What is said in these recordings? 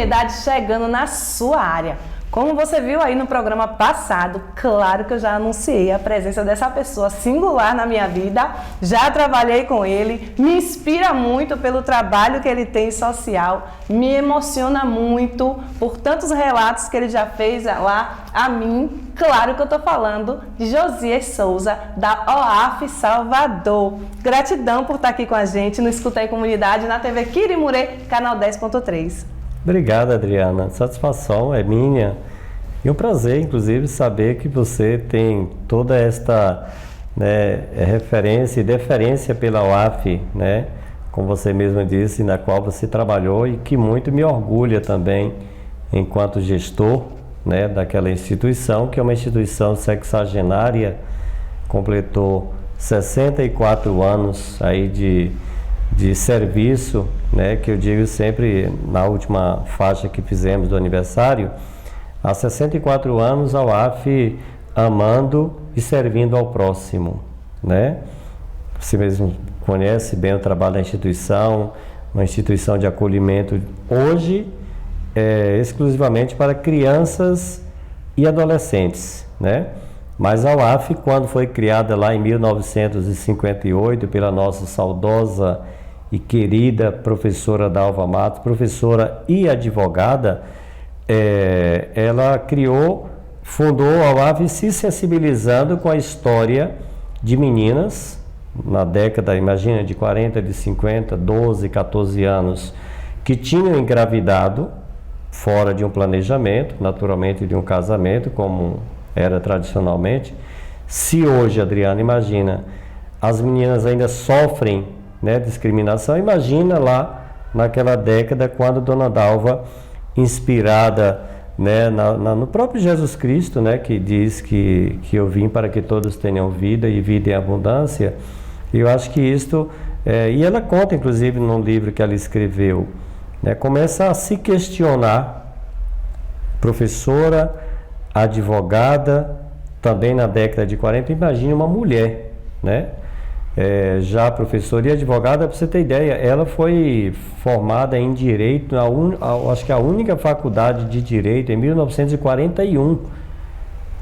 comunidade chegando na sua área. Como você viu aí no programa passado, claro que eu já anunciei a presença dessa pessoa singular na minha vida, já trabalhei com ele, me inspira muito pelo trabalho que ele tem social, me emociona muito por tantos relatos que ele já fez lá a mim. Claro que eu estou falando de Josias Souza, da OAF Salvador. Gratidão por estar aqui com a gente no Escuta aí Comunidade, na TV Quirimurê, canal 10.3. Obrigado, Adriana. Satisfação é minha. E um prazer, inclusive, saber que você tem toda esta referência e deferência pela OAF, né? Como você mesma disse, na qual você trabalhou e que muito me orgulha também enquanto gestor, né, daquela instituição, que é uma instituição sexagenária, completou 64 anos aí de serviço, né, que eu digo sempre na última faixa que fizemos do aniversário, há 64 anos a UAF amando e servindo ao próximo, né? Você mesmo conhece bem o trabalho da instituição, uma instituição de acolhimento hoje exclusivamente para crianças e adolescentes, né? Mas a UAF, quando foi criada lá em 1958 pela nossa saudosa e querida professora Dalva Matos, professora e advogada, ela fundou a UAF se sensibilizando com a história de meninas na década, imagina, de 40, de 50, 12, 14 anos, que tinham engravidado fora de um planejamento, naturalmente de um casamento, como era tradicionalmente. Se hoje, Adriana, imagina, as meninas ainda sofrem, né, discriminação, imagina lá naquela década, quando Dona Dalva, inspirada, né, no próprio Jesus Cristo, né, que diz que eu vim para que todos tenham vida e vida em abundância. Eu acho que isto, e ela conta inclusive num livro que ela escreveu, né, começa a se questionar, professora, advogada, também na década de 40, imagine uma mulher, né? Já professora e advogada, para você ter ideia, ela foi formada em Direito, acho que a única faculdade de Direito em 1941.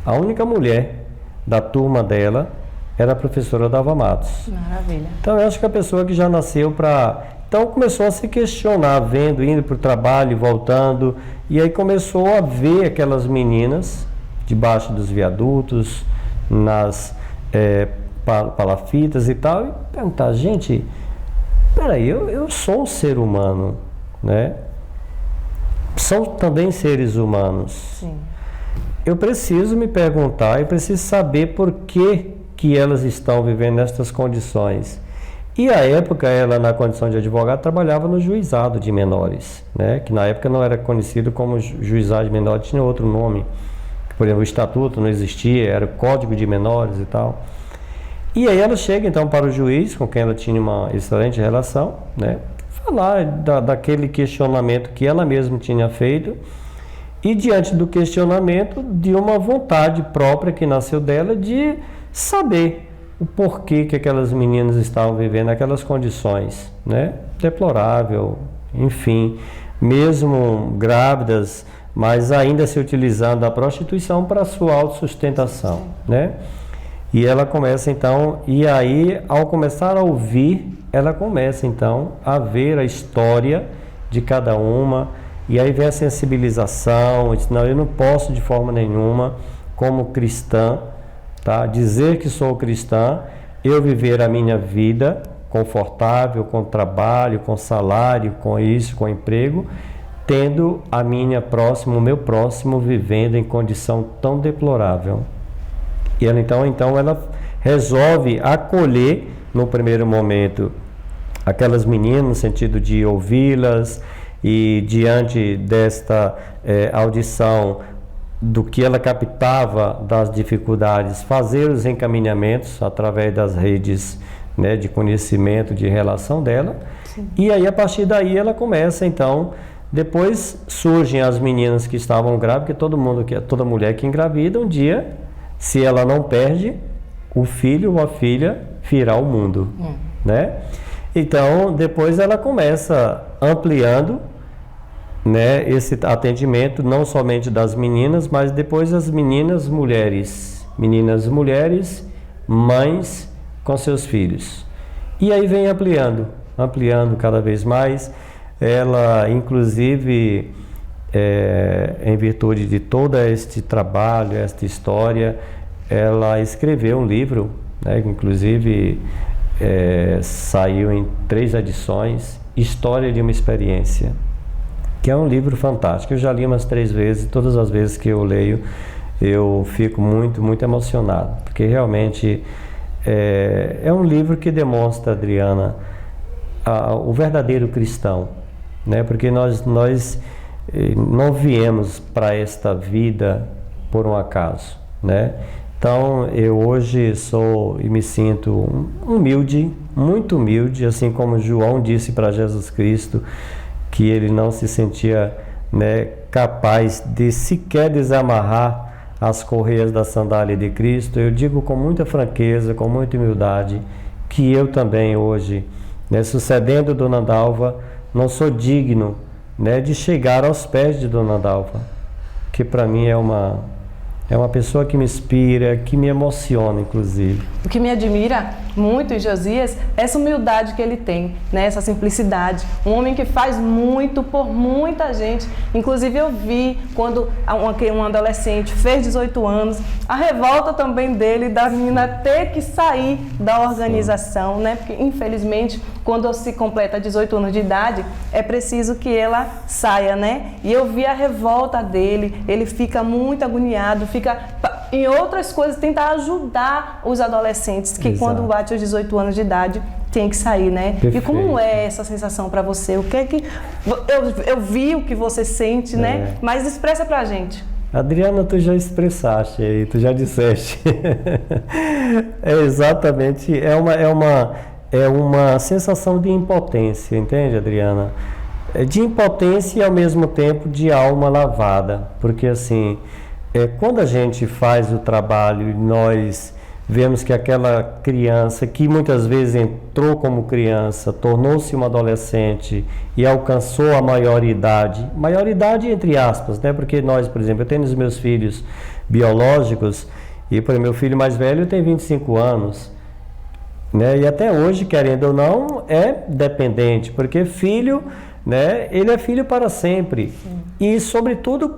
A única mulher da turma dela era a professora Dalva Matos. Maravilha. Então, eu acho que a pessoa que já nasceu para... Então, começou a se questionar, indo para o trabalho, voltando, e aí começou a ver aquelas meninas debaixo dos viadutos, nas palafitas e tal, e perguntar, gente, peraí, eu sou um ser humano, né? São também seres humanos. Sim. Eu preciso me perguntar, eu preciso saber por que elas estão vivendo nestas condições. E à época, ela, na condição de advogada, trabalhava no juizado de menores, né? Que na época não era conhecido como juizado de menores, tinha outro nome. Por exemplo, o estatuto não existia, era o Código de Menores e tal. E aí ela chega então para o juiz, com quem ela tinha uma excelente relação, né? Falar daquele questionamento que ela mesma tinha feito, e diante do questionamento, de uma vontade própria que nasceu dela de saber o porquê que aquelas meninas estavam vivendo aquelas condições, né? Deplorável, enfim, mesmo grávidas, mas ainda se utilizando a prostituição para sua autossustentação, né? E ela começa então, e aí ao começar a ouvir, ela começa então a ver a história de cada uma, e aí vem a sensibilização, diz, não, eu não posso de forma nenhuma, como cristã, tá, dizer que sou cristã, eu viver a minha vida confortável, com trabalho, com salário, com isso, com emprego, tendo a minha próxima, o meu próximo vivendo em condição tão deplorável. E ela, então ela resolve acolher, no primeiro momento, aquelas meninas, no sentido de ouvi-las, e diante desta audição do que ela captava das dificuldades, fazer os encaminhamentos através das redes, né, de conhecimento, de relação dela. Sim. E aí, a partir daí, ela começa, então, depois surgem as meninas que estavam grávidas, porque toda mulher que engravida, um dia, se ela não perde, o filho ou a filha virá ao mundo, né? Então, depois ela começa ampliando né, esse atendimento não somente das meninas, mas depois as meninas mulheres, mães com seus filhos. E aí vem ampliando cada vez mais. Ela, inclusive, em virtude de todo este trabalho, esta história, ela escreveu um livro, né, que inclusive saiu em 3 edições, História de uma Experiência, que é um livro fantástico. Eu já li umas 3 vezes, todas as vezes que eu leio, eu fico muito, muito emocionado, porque realmente é um livro que demonstra, Adriana, o verdadeiro cristão, né? Porque nós não viemos para esta vida por um acaso, né? Então, eu hoje sou e me sinto humilde, muito humilde, assim como João disse para Jesus Cristo que ele não se sentia, né, capaz de sequer desamarrar as correias da sandália de Cristo. Eu digo com muita franqueza, com muita humildade, que eu também hoje, né, sucedendo Dona Dalva, não sou digno, né, de chegar aos pés de Dona Dalva, que para mim é uma pessoa que me inspira, que me emociona, inclusive. O que me admira muito em Josias é essa humildade que ele tem, né? Essa simplicidade. Um homem que faz muito por muita gente. Inclusive eu vi quando um adolescente fez 18 anos, a revolta também dele, da menina ter que sair da organização, né? Porque infelizmente quando se completa 18 anos de idade, é preciso que ela saia, né? E eu vi a revolta dele, ele fica muito agoniado, fica em outras coisas, tentar ajudar os adolescentes que quando bate os 18 anos de idade tem que sair, né? Perfeito. E como é essa sensação para você? O que é que eu vi o que você sente, né? Mas expressa pra gente. Adriana, tu já expressaste aí, tu já disseste. Exatamente, é uma sensação de impotência, entende, Adriana? De impotência e ao mesmo tempo de alma lavada, porque assim, quando a gente faz o trabalho e nós vemos que aquela criança que muitas vezes entrou como criança, tornou-se uma adolescente e alcançou a maioridade entre aspas, né? Porque nós, por exemplo, eu tenho os meus filhos biológicos e por meu filho mais velho tem 25 anos, né? E até hoje, querendo ou não, é dependente, porque filho, né, ele é filho para sempre. Sim. E sobretudo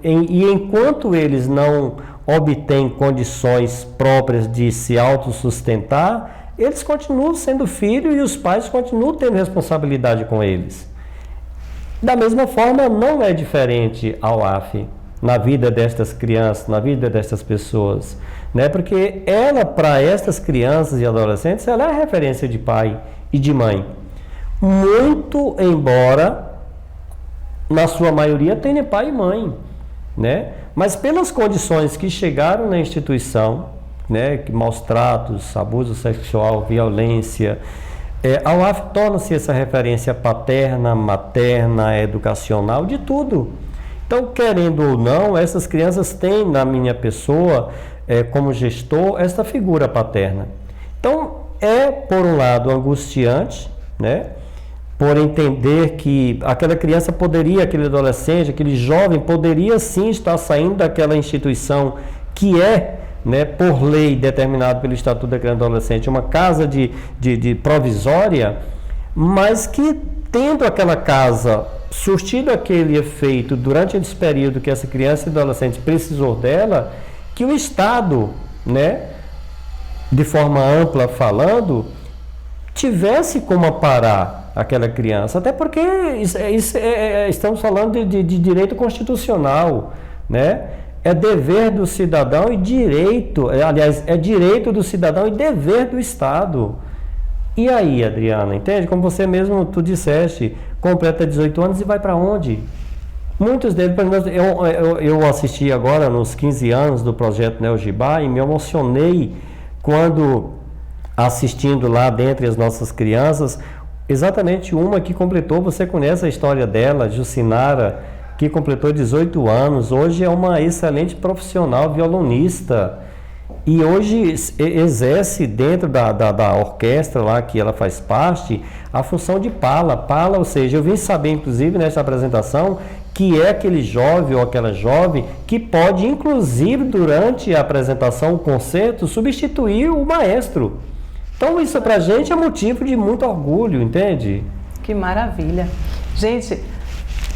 enquanto eles não obtêm condições próprias de se autossustentar, eles continuam sendo filhos e os pais continuam tendo responsabilidade com eles. Da mesma forma, não é diferente ao AF na vida destas crianças, na vida destas pessoas, né? Porque ela, para estas crianças e adolescentes, ela é a referência de pai e de mãe. Muito embora, na sua maioria, tenha pai e mãe, né? Mas pelas condições que chegaram na instituição, né, maus tratos, abuso sexual, violência, a UAF torna-se essa referência paterna, materna, educacional, de tudo. Então, querendo ou não, essas crianças têm na minha pessoa, como gestor, essa figura paterna. Então, por um lado, angustiante, né? Por entender que aquela criança poderia, aquele adolescente, aquele jovem poderia sim estar saindo daquela instituição que né, por lei determinado pelo Estatuto da Criança e do Adolescente, uma casa de provisória, mas que tendo aquela casa surtido aquele efeito durante esse período que essa criança e adolescente precisou dela, que o Estado, né, de forma ampla falando, tivesse como parar aquela criança, até porque estamos falando de direito constitucional, né? É dever do cidadão e direito, aliás, é direito do cidadão e dever do Estado. E aí, Adriana, entende? Como você mesmo, tu disseste, completa 18 anos e vai para onde? Muitos deles, eu assisti agora nos 15 anos do projeto NeoGibá e me emocionei quando assistindo lá dentre as nossas crianças, exatamente uma que completou, você conhece a história dela, Jucinara, que completou 18 anos, hoje é uma excelente profissional, violonista, e hoje exerce dentro da orquestra lá que ela faz parte a função de pala, ou seja, eu vim saber inclusive nessa apresentação que é aquele jovem ou aquela jovem que pode inclusive durante a apresentação, o concerto, substituir o maestro. Então isso pra gente é motivo de muito orgulho, entende? Que maravilha. Gente,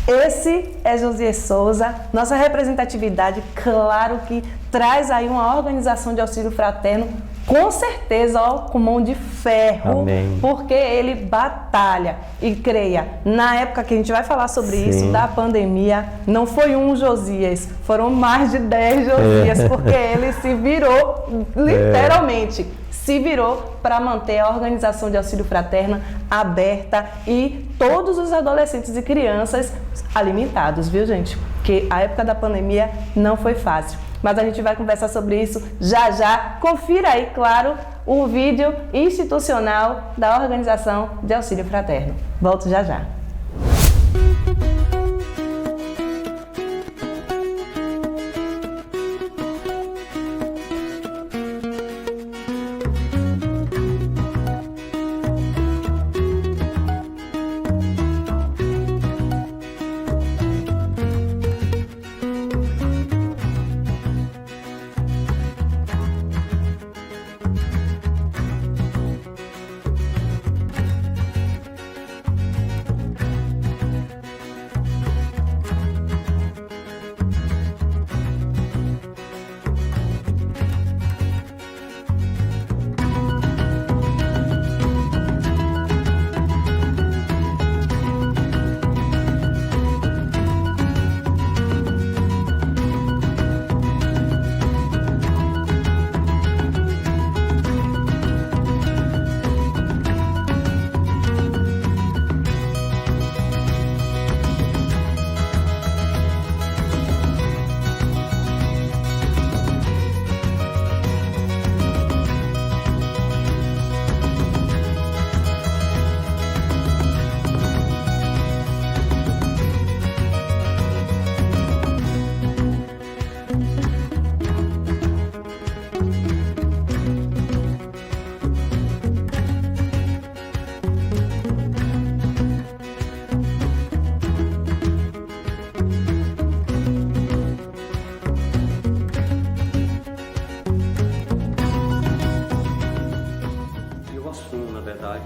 esse é Josias Souza, nossa representatividade, claro que traz aí uma organização de auxílio fraterno, com certeza, ó, com mão de ferro, Amém. Porque ele batalha. E creia, na época que a gente vai falar sobre isso, da pandemia, não foi um Josias, foram mais de 10 Josias, porque ele se virou, literalmente, se virou para manter a organização de auxílio fraterno aberta e todos os adolescentes e crianças alimentados, viu, gente? Porque a época da pandemia não foi fácil. Mas a gente vai conversar sobre isso já já. Confira aí, claro, o vídeo institucional da Organização de Auxílio Fraterno. Volto já já.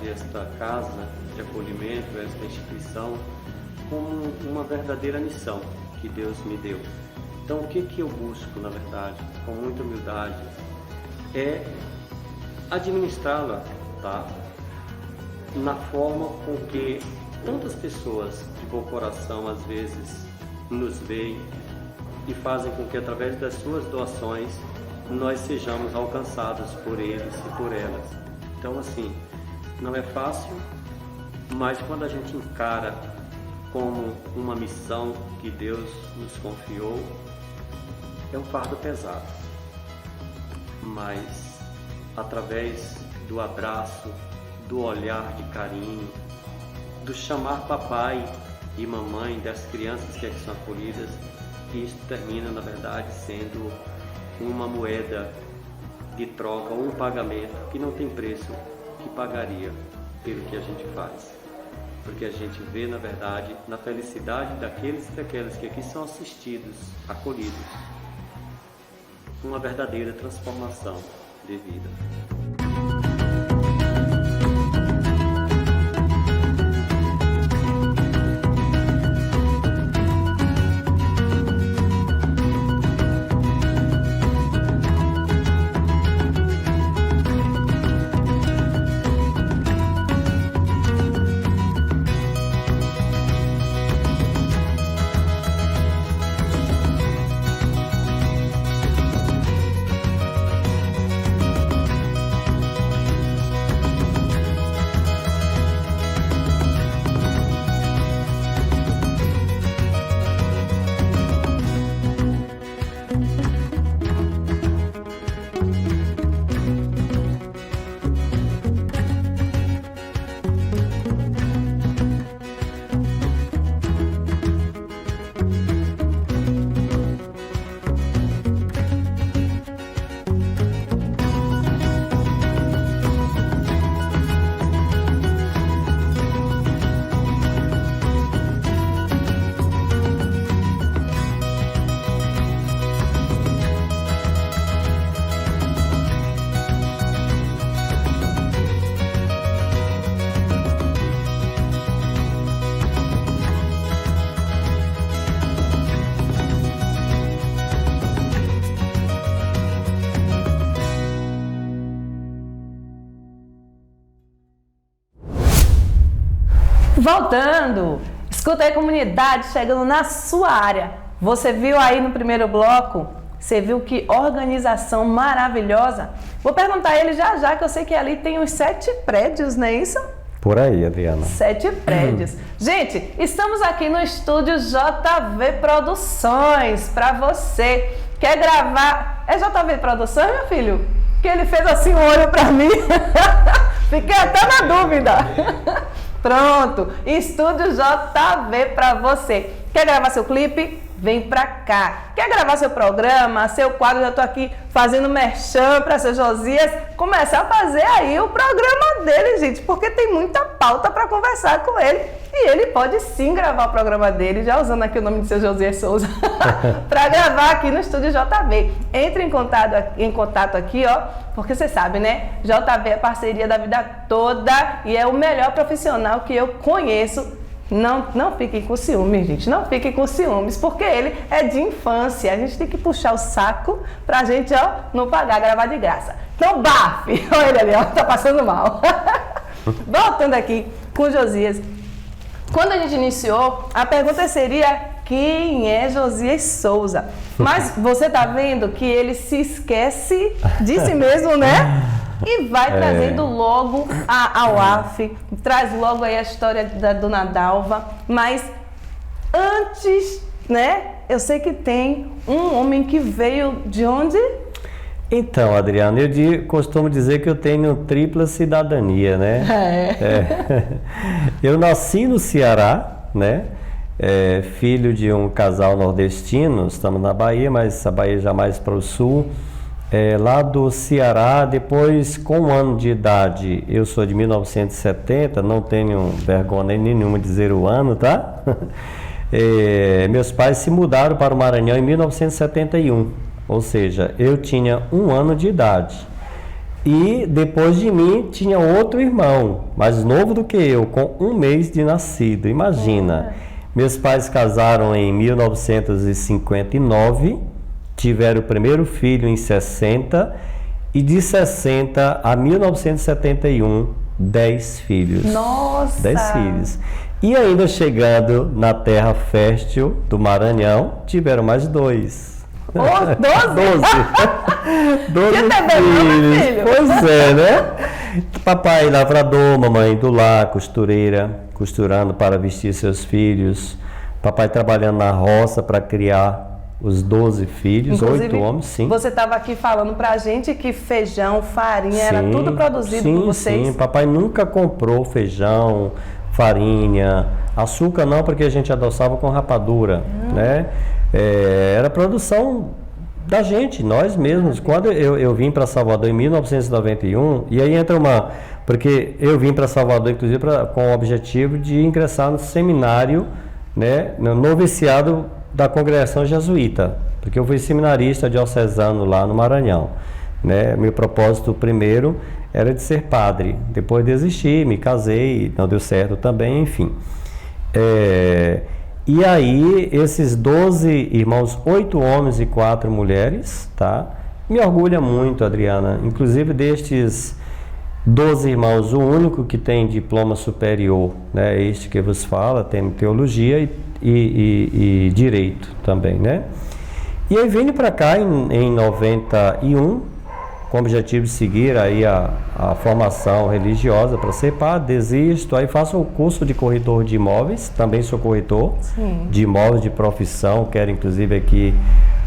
Esta casa de acolhimento, esta instituição, como uma verdadeira missão que Deus me deu. Então, o que eu busco, na verdade, com muita humildade, é administrá-la, tá? Na forma com que tantas pessoas de bom coração, às vezes, nos veem e fazem com que, através das suas doações, nós sejamos alcançados por eles e por elas. Então, assim, não é fácil, mas quando a gente encara como uma missão que Deus nos confiou, é um fardo pesado. Mas através do abraço, do olhar de carinho, do chamar papai e mamãe das crianças que aqui são acolhidas, isso termina, na verdade, sendo uma moeda de troca ou um pagamento que não tem preço que pagaria pelo que a gente faz, porque a gente vê, na verdade, na felicidade daqueles e daquelas que aqui são assistidos, acolhidos, uma verdadeira transformação de vida. Voltando, escuta aí, comunidade, chegando na sua área. Você viu aí no primeiro bloco? Você viu que organização maravilhosa? Vou perguntar a ele já, que eu sei que ali tem uns 7 prédios, não é isso? Por aí, Adriana. 7 prédios. Gente, estamos aqui no estúdio JV Produções para você. Quer gravar? É JV Produções, meu filho? Que ele fez assim um olho para mim. Fiquei até na dúvida. Pronto, estúdio JV para você. Quer gravar seu clipe? Vem pra cá. Quer gravar seu programa, seu quadro? Já tô aqui fazendo merchan para seu Josias começar a fazer aí o programa dele, gente, porque tem muita pauta para conversar com ele. E ele pode sim gravar o programa dele, já usando aqui o nome de seu Josias Souza, para gravar aqui no estúdio JV. Entre em contato aqui, ó, porque você sabe, né? JV é parceria da vida toda e é o melhor profissional que eu conheço. Não fiquem com ciúmes, gente. Não fiquem com ciúmes, porque ele é de infância. A gente tem que puxar o saco pra gente, ó, não pagar, gravar de graça. Então, baf! Olha ele ali, ó, tá passando mal. Voltando aqui com o Josias. Quando a gente iniciou, a pergunta seria: quem é Josias Souza? Mas você tá vendo que ele se esquece de si mesmo, né? E vai trazendo logo a UAF, traz logo aí a história da Dona Dalva, mas antes, né, eu sei que tem um homem que veio de onde? Então, Adriana, eu costumo dizer que eu tenho tripla cidadania, né? Eu nasci no Ceará, né? Filho de um casal nordestino, estamos na Bahia, mas a Bahia já mais para o sul. Lá do Ceará, depois com 1 ano de idade, eu sou de 1970, não tenho vergonha nenhuma de dizer o ano, tá? Meus pais se mudaram para o Maranhão em 1971, ou seja, eu tinha 1 ano de idade. E depois de mim tinha outro irmão, mais novo do que eu, com 1 mês de nascido, imagina. Meus pais casaram em 1959, tiveram o primeiro filho em 60 e de 60 a 1971, 10 filhos. Nossa! 10 filhos. E ainda chegando na terra fértil do Maranhão, tiveram mais 2. 12? 12 filhos. Pois é, né? Papai lavrador, mamãe do lar, costureira, costurando para vestir seus filhos. Papai trabalhando na roça para criar os 12 filhos, inclusive, 8 homens, sim. Você estava aqui falando pra gente que feijão, farinha, era tudo produzido por vocês? Sim, papai nunca comprou feijão, farinha, açúcar não, porque a gente adoçava com rapadura, né? Era produção da gente, nós mesmos. Quando eu vim para Salvador em 1991, e aí entra porque eu vim para Salvador, inclusive, com o objetivo de ingressar no seminário, né, no noviciado da congregação jesuíta, porque eu fui seminarista diocesano lá no Maranhão, né? Meu propósito primeiro era de ser padre, depois desisti, me casei, não deu certo também, enfim. E aí esses 12 irmãos, 8 homens e 4 mulheres, tá? Me orgulha muito, Adriana, inclusive destes 12 irmãos, o único que tem diploma superior, né? Este que vos fala, tem teologia e direito também, né? E aí vim para cá em 91, com o objetivo de seguir aí a formação religiosa para ser padre, desisto, aí faço o curso de corretor de imóveis, também sou corretor de imóveis de profissão, quero inclusive aqui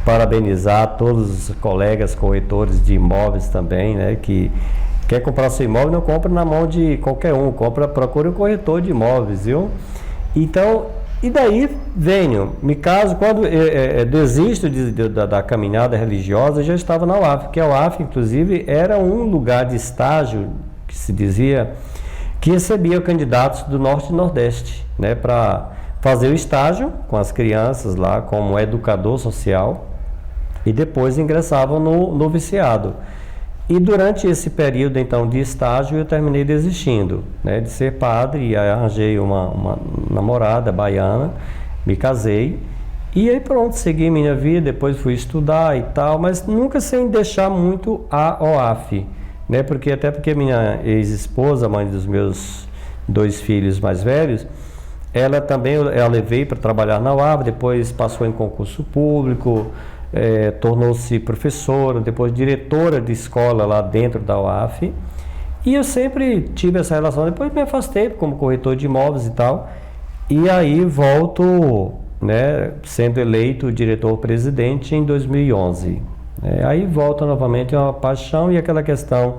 parabenizar todos os colegas corretores de imóveis também, né, que quer comprar seu imóvel, não compra na mão de qualquer um, procure um corretor de imóveis, viu? Então, e daí me caso, quando desisto da caminhada religiosa, eu já estava na UAF, que a UAF, inclusive, era um lugar de estágio, que se dizia, que recebia candidatos do Norte e Nordeste, né, para fazer o estágio com as crianças lá, como educador social, e depois ingressavam no noviciado. E durante esse período, então, de estágio, eu terminei desistindo, né, de ser padre, e aí arranjei uma namorada baiana, me casei, e aí pronto, segui minha vida, depois fui estudar e tal, mas nunca sem deixar muito a OAF, né, porque minha ex-esposa, mãe dos meus 2 filhos mais velhos, ela também eu levei para trabalhar na UAF, depois passou em concurso público, tornou-se professora, depois diretora de escola lá dentro da UAF. E eu sempre tive essa relação, depois me afastei como corretor de imóveis e tal. E aí volto, né, sendo eleito diretor-presidente em 2011. Aí volta novamente uma paixão e aquela questão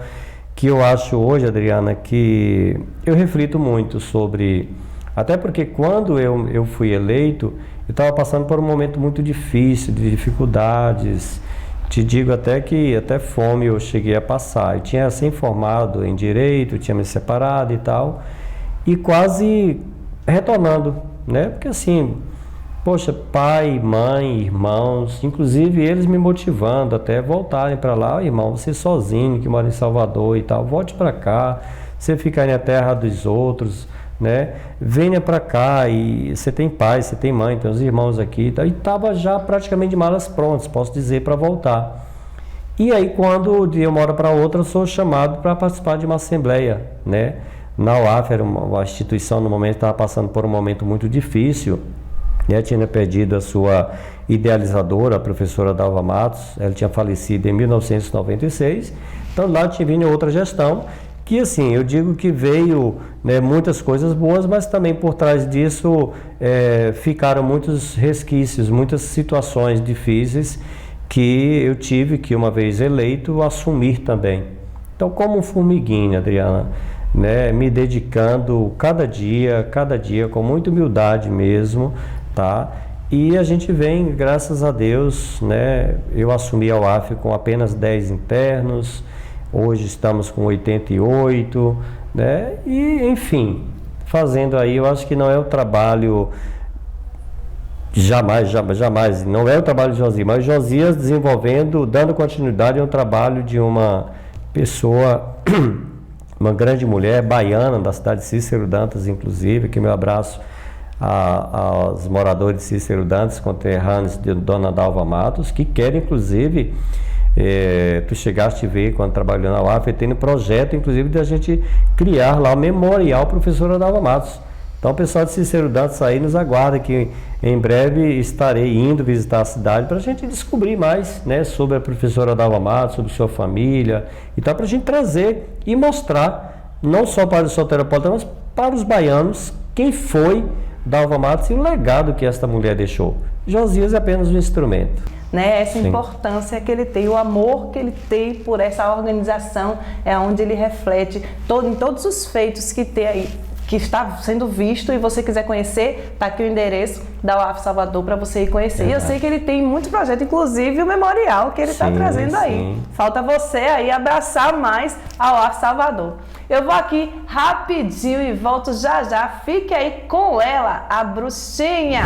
que eu acho hoje, Adriana, que eu reflito muito sobre... Até porque quando eu fui eleito, eu estava passando por um momento muito difícil, de dificuldades. Te digo até que até fome eu cheguei a passar. Eu tinha se formado em Direito, tinha me separado e tal. E quase retornando, né? Porque assim, poxa, pai, mãe, irmãos, inclusive eles me motivando até voltarem para lá. Irmão, você sozinho que mora em Salvador e tal, volte para cá. Você fica aí na terra dos outros, né? Venha para cá e você tem pai, você tem mãe, tem os irmãos aqui. E estava já praticamente de malas prontas, posso dizer, para voltar. E aí, quando de uma hora para outra, eu sou chamado para participar de uma assembleia, né? Na UAF, era uma instituição, no momento, estava passando por um momento muito difícil, né? Tinha perdido a sua idealizadora, a professora Dalva Matos, ela tinha falecido em 1996, então lá tinha vindo outra gestão, que assim, eu digo que veio, né, muitas coisas boas, mas também por trás disso ficaram muitos resquícios, muitas situações difíceis que eu tive que, uma vez eleito, assumir também. Então, como um formiguinha, Adriana, né, me dedicando cada dia, com muita humildade mesmo, tá? E a gente vem, graças a Deus, né, eu assumi a UAF com apenas 10 internos, hoje estamos com 88, né? E, enfim, fazendo aí, eu acho que não é o trabalho, jamais, não é o trabalho de Josias, mas Josias desenvolvendo, dando continuidade ao trabalho de uma pessoa, uma grande mulher, baiana, da cidade de Cícero Dantas, inclusive, que meu abraço aos moradores de Cícero Dantas, conterrâneos de Dona Dalva Matos, que querem, inclusive... tu chegaste a ver quando trabalhou na UAF, tem um projeto inclusive de a gente criar lá o memorial professora Dalva Matos. Então o pessoal de Cícero Dantas aí nos aguarda que em breve estarei indo visitar a cidade para a gente descobrir mais, né, sobre a professora Dalva Matos, sobre sua família e tal, para a gente trazer e mostrar não só para os soteropolitanos, mas para os baianos quem foi Dalva Matos e o legado que esta mulher deixou. Josias é apenas um instrumento. Né, essa Sim. importância que ele tem, o amor que ele tem por essa organização, é onde ele reflete em todos os feitos que tem aí, que está sendo visto, e você quiser conhecer, está aqui o endereço da UAF Salvador para você ir conhecer. E eu sei que ele tem muito projeto, inclusive o memorial que ele está trazendo aí. Sim. Falta você aí abraçar mais a UAF Salvador. Eu vou aqui rapidinho e volto já já. Fique aí com ela, a bruxinha.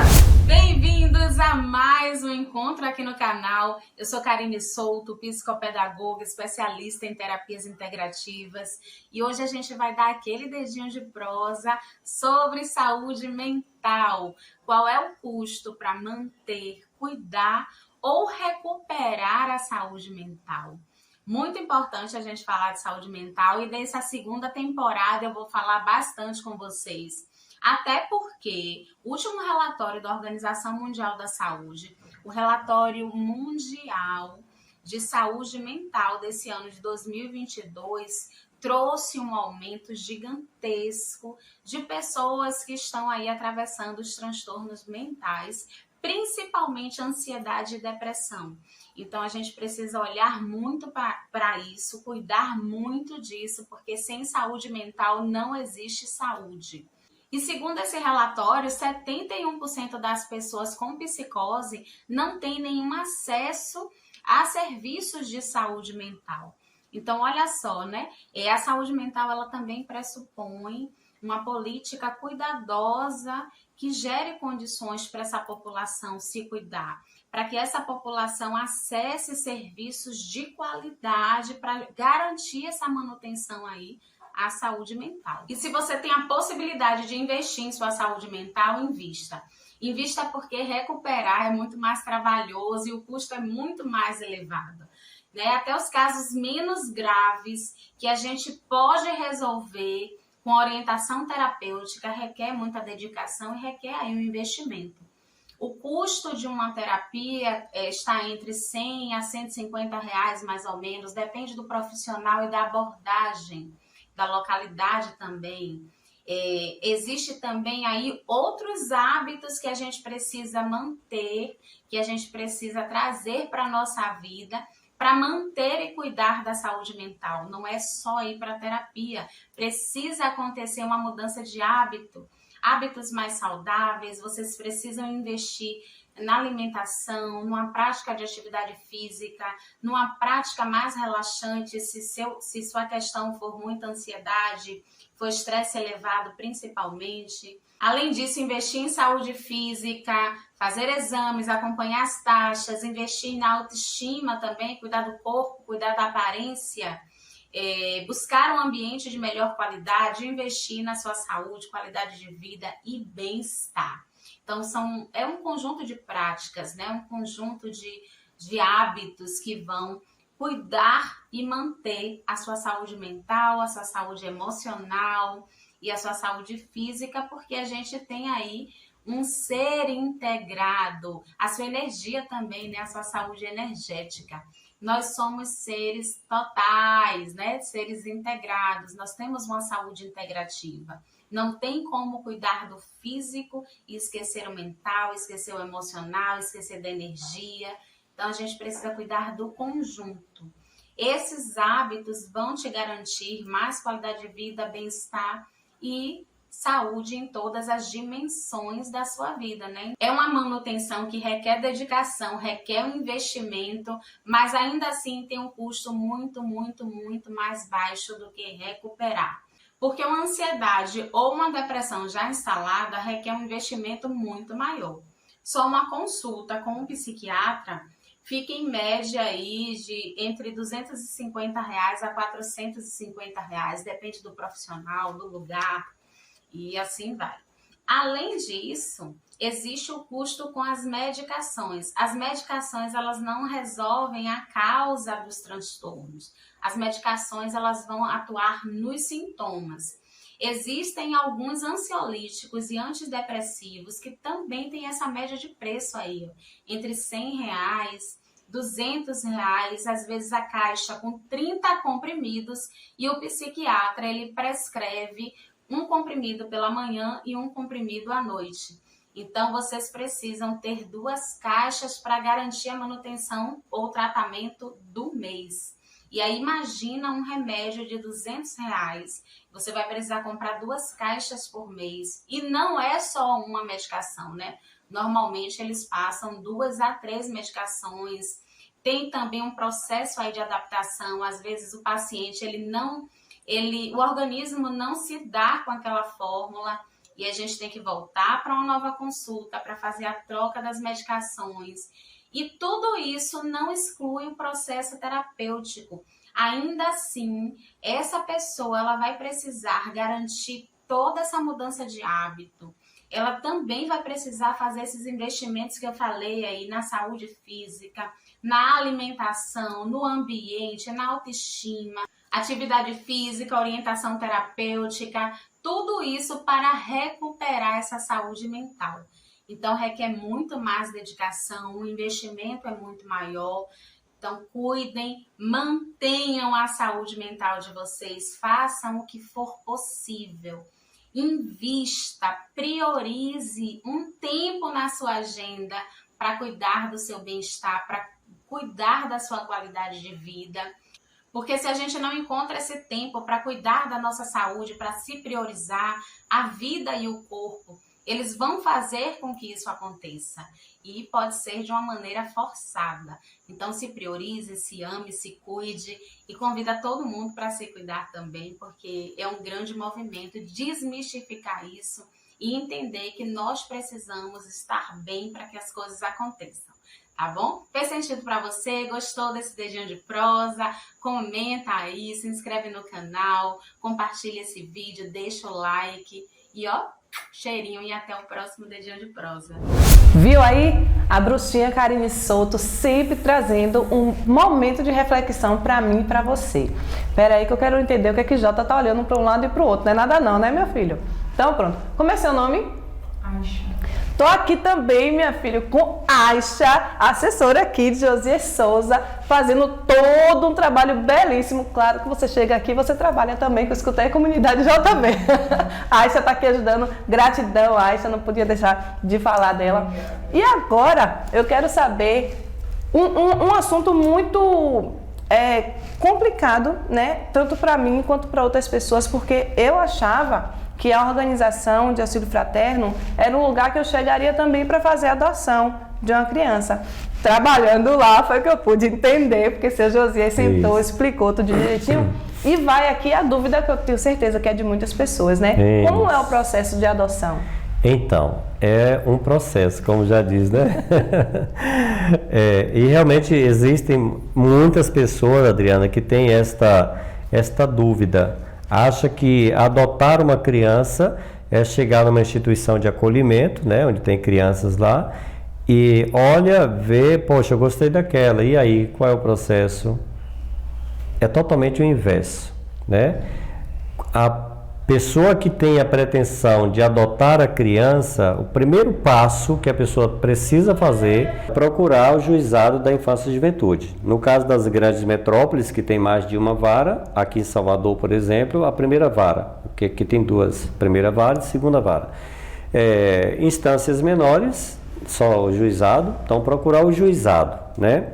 Bem-vindos a mais um encontro aqui no canal. Eu sou Karine Souto, psicopedagoga, especialista em terapias integrativas. E hoje a gente vai dar aquele dedinho de prosa sobre saúde mental. Qual é o custo para manter, cuidar ou recuperar a saúde mental? Muito importante a gente falar de saúde mental, e nessa segunda temporada eu vou falar bastante com vocês. Até porque o último relatório da Organização Mundial da Saúde, o relatório mundial de saúde mental desse ano de 2022, trouxe um aumento gigantesco de pessoas que estão aí atravessando os transtornos mentais, principalmente ansiedade e depressão. Então a gente precisa olhar muito para isso, cuidar muito disso, porque sem saúde mental não existe saúde. E segundo esse relatório, 71% das pessoas com psicose não têm nenhum acesso a serviços de saúde mental. Então, olha só, né? A saúde mental, ela também pressupõe uma política cuidadosa que gere condições para essa população se cuidar, para que essa população acesse serviços de qualidade para garantir essa manutenção aí à saúde mental. E se você tem a possibilidade de investir em sua saúde mental, invista. Invista porque recuperar é muito mais trabalhoso e o custo é muito mais elevado. Né? Até os casos menos graves que a gente pode resolver com orientação terapêutica requer muita dedicação e requer aí um investimento. O custo de uma terapia está entre 100 a 150 reais, mais ou menos, depende do profissional e da abordagem, da localidade também. Existe também aí outros hábitos que a gente precisa manter, que a gente precisa trazer para a nossa vida, para manter e cuidar da saúde mental. Não é só ir para a terapia, precisa acontecer uma mudança de hábito, hábitos mais saudáveis, vocês precisam investir na alimentação, numa prática de atividade física, numa prática mais relaxante, se sua questão for muita ansiedade, for estresse elevado principalmente. Além disso, investir em saúde física, fazer exames, acompanhar as taxas, investir na autoestima também, cuidar do corpo, cuidar da aparência, buscar um ambiente de melhor qualidade, investir na sua saúde, qualidade de vida e bem-estar. Então, é um conjunto de práticas, né? Um conjunto de hábitos que vão cuidar e manter a sua saúde mental, a sua saúde emocional e a sua saúde física, porque a gente tem aí um ser integrado, a sua energia também, né? A sua saúde energética. Nós somos seres totais, né? Seres integrados, nós temos uma saúde integrativa. Não tem como cuidar do físico e esquecer o mental, esquecer o emocional, esquecer da energia. Então, a gente precisa cuidar do conjunto. Esses hábitos vão te garantir mais qualidade de vida, bem-estar e saúde em todas as dimensões da sua vida, né? É uma manutenção que requer dedicação, requer um investimento, mas ainda assim tem um custo muito, muito, muito mais baixo do que recuperar. Porque uma ansiedade ou uma depressão já instalada requer um investimento muito maior. Só uma consulta com um psiquiatra fica em média aí de entre R$250 a R$450, depende do profissional, do lugar e assim vai. Além disso, existe o custo com as medicações. As medicações, elas não resolvem a causa dos transtornos. As medicações, elas vão atuar nos sintomas. Existem alguns ansiolíticos e antidepressivos que também têm essa média de preço aí, entre R$100, R$200, às vezes a caixa com 30 comprimidos, e o psiquiatra, ele prescreve um comprimido pela manhã e um comprimido à noite. Então, vocês precisam ter 2 caixas para garantir a manutenção ou tratamento do mês. E aí, imagina um remédio de R$200. Você vai precisar comprar 2 caixas por mês. E não é só uma medicação, né? Normalmente, eles passam 2 a 3 medicações. Tem também um processo aí de adaptação. Às vezes, o paciente, o organismo não se dá com aquela fórmula e a gente tem que voltar para uma nova consulta para fazer a troca das medicações. E tudo isso não exclui o processo terapêutico. Ainda assim, essa pessoa ela vai precisar garantir toda essa mudança de hábito. Ela também vai precisar fazer esses investimentos que eu falei aí na saúde física, na alimentação, no ambiente, na autoestima, atividade física, orientação terapêutica, tudo isso para recuperar essa saúde mental. Então, requer muito mais dedicação, o investimento é muito maior. Então, cuidem, mantenham a saúde mental de vocês, façam o que for possível. Invista, priorize um tempo na sua agenda para cuidar do seu bem-estar, para cuidar da sua qualidade de vida. Porque se a gente não encontra esse tempo para cuidar da nossa saúde, para se priorizar, a vida e o corpo, eles vão fazer com que isso aconteça. E pode ser de uma maneira forçada. Então se priorize, se ame, se cuide e convida todo mundo para se cuidar também, porque é um grande movimento desmistificar isso e entender que nós precisamos estar bem para que as coisas aconteçam. Tá bom? Fez sentido para você? Gostou desse dedinho de prosa? Comenta aí, se inscreve no canal, compartilha esse vídeo, deixa o like e ó, Cheirinho e até o próximo Dedinho de Prosa. Viu aí? A bruxinha Karine Souto sempre trazendo um momento de reflexão pra mim e pra você. Pera aí que eu quero entender o que é que Jota tá olhando pra um lado e pro outro. Não é nada não, né, meu filho? Então pronto. Como é seu nome? Aisha. Tô aqui também, minha filha, com Aisha, assessora aqui de Josias Souza, fazendo todo um trabalho belíssimo. Claro que você chega aqui, você trabalha também com Escuta aí Comunidade JB. A Aisha tá aqui ajudando. Gratidão, Aisha, não podia deixar de falar dela. E agora, eu quero saber um assunto muito complicado, né? Tanto para mim quanto para outras pessoas, porque eu achava que a organização de auxílio fraterno era um lugar que eu chegaria também para fazer a adoção de uma criança. Trabalhando lá foi que eu pude entender, porque o seu Josias sentou, explicou tudo direitinho. E vai aqui a dúvida que eu tenho certeza que é de muitas pessoas, né? Isso. Como é o processo de adoção? Então, é um processo, como já diz, né? E realmente existem muitas pessoas, Adriana, que têm esta dúvida. Acha que adotar uma criança é chegar numa instituição de acolhimento, né, onde tem crianças lá, e olha, vê, poxa, eu gostei daquela, e aí, qual é o processo? É totalmente o inverso, né? A pessoa que tem a pretensão de adotar a criança, o primeiro passo que a pessoa precisa fazer é procurar o juizado da infância e juventude. No caso das grandes metrópoles, que tem mais de uma vara, aqui em Salvador, por exemplo, a primeira vara, que tem duas, primeira vara e segunda vara. Instâncias menores, só o juizado, então procurar o juizado, né?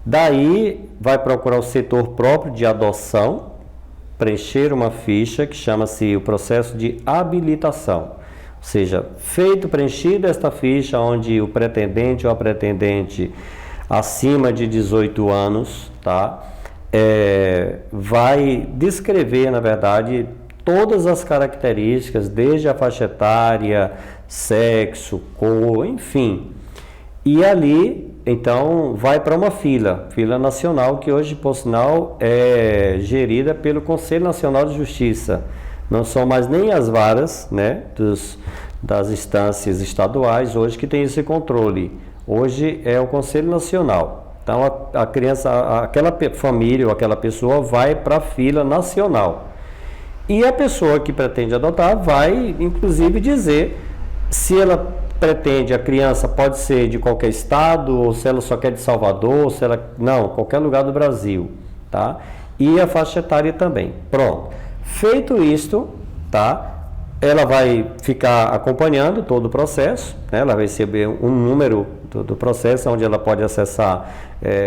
Daí vai procurar o setor próprio de adoção, preencher uma ficha que chama-se o processo de habilitação. Ou seja, preenchida esta ficha, onde o pretendente ou a pretendente acima de 18 anos, tá? Vai descrever, na verdade, todas as características, desde a faixa etária, sexo, cor, enfim. E ali, então, vai para uma fila nacional, que hoje, por sinal, é gerida pelo Conselho Nacional de Justiça. Não são mais nem as varas, né, das instâncias estaduais hoje que tem esse controle. Hoje é o Conselho Nacional. Então, a criança, aquela família ou aquela pessoa vai para a fila nacional. E a pessoa que pretende adotar vai, inclusive, dizer se ela pretende, a criança pode ser de qualquer estado, ou se ela só quer de Salvador, se ela... Não, qualquer lugar do Brasil, tá? E a faixa etária também. Pronto. Feito isto, tá? Ela vai ficar acompanhando todo o processo, né? Ela vai receber um número do processo, onde ela pode acessar